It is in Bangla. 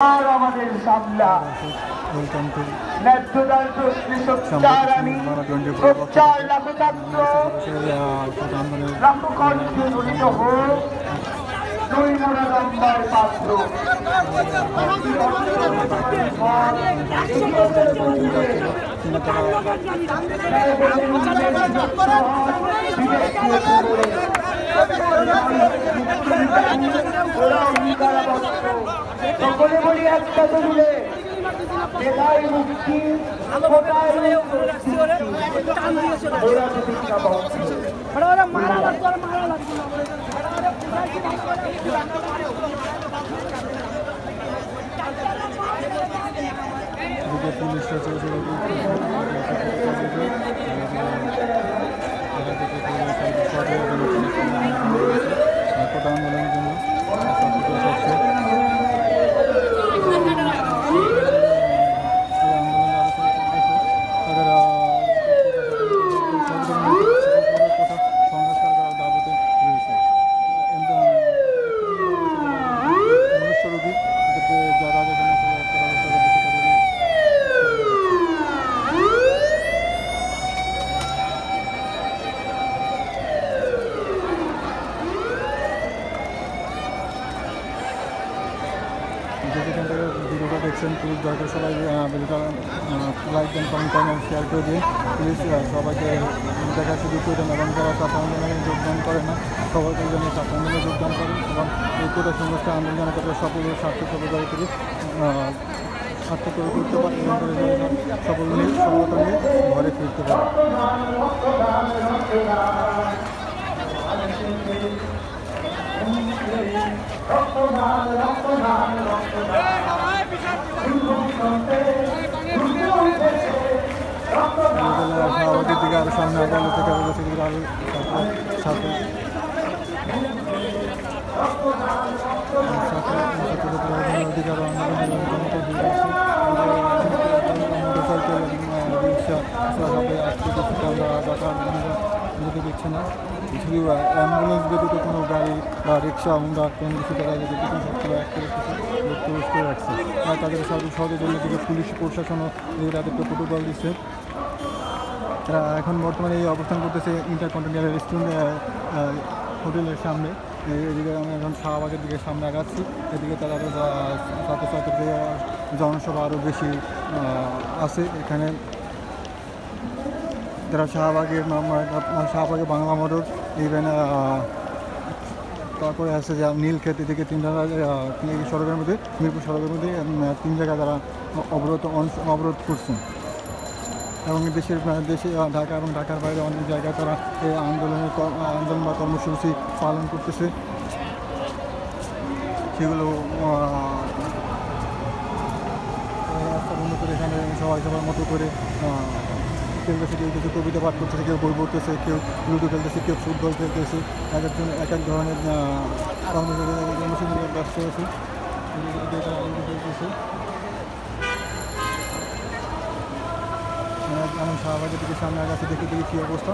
আর আমাদের সামলা ন্যায্যতার প্রশ্নে সোচ্চার আমি সোচ্চার লাখো ছাত্র লাখো কণ্ঠে ধ্বনিত হোক দুই মোড়া লম্বার পাত্র সকলে বলি একটা তো মিলে মেধাই মুক্তি ভিডিওটা দেখছেন প্লিজ দয়া করে সবাই ভিডিওটা লাইক দেন, কমেন্ট করেন, শেয়ার করে দিন প্লিজ। সবাইকে দেখার সুযোগ করে দেন এবং যারা ছাত্র আন্দোলনে যোগদান করে না সবাইকে যেন ছাত্র আন্দোলনে যোগদান করেন এবং এই কোটা সংস্থা আন্দোলন করতে সকলের সার্থক করে সার্থক করে তুলতে পারে এবং সকল নিয়ে সফলতা নিয়ে ঘরে ফিরতে পারে। সভাপতির দিকে আরো সামনে আগালো থেকে আরো সাথে অধিকার মোটরসাইকেল রিক্সা যেতে দিচ্ছে না, শুধু অ্যাম্বুলেন্স ব্যতীত কোনো গাড়ি বা রিক্সা হুন্ডা কোনো কিছু দেখা যায় যেটি সবসময় করে রাখছে। তাদের সহজের জন্য থেকে পুলিশ প্রশাসনও তাদেরকে প্রোটোকল দিচ্ছে। তারা এখন বর্তমানে এই অবস্থান করতেছে ইন্টারকন্টিনেন্টাল রেস্টুরেন্ট হোটেলের সামনে। এদিকে আমি এখন শাহবাগের দিকে সামনে আগাচ্ছি, এদিকে তারা ছাত্রছাত্রীদের জনসভা আরও বেশি আছে এখানে। যারা শাহবাগে বাংলা মোটর ইভেন তারপরে আছে যে নীলক্ষেত থেকে তিনটা সড়কের মধ্যে মিরপুর সড়কের মধ্যে 3 জায়গায় তারা অবরোধ করছেন এবং দেশে ঢাকা এবং ঢাকার বাইরে অনেক জায়গায় তারা এই আন্দোলন বা কর্মসূচি পালন করতেছে। সেগুলো বন্ধ করে এখানে সবাই সবার মতো করে খেলতেছে, কেউ কিছু কবিতা পাঠ করতেছে, কেউ বই পড়তেছে, কেউ লুডো খেলতেছে, কেউ ফুটবল খেলতেছে, এক এক ধরনের কর্মসূচি ব্যস্ত আছে। আমি শাহবাগের দিকে সামনে আগাচ্ছি, দেখি কী অবস্থা।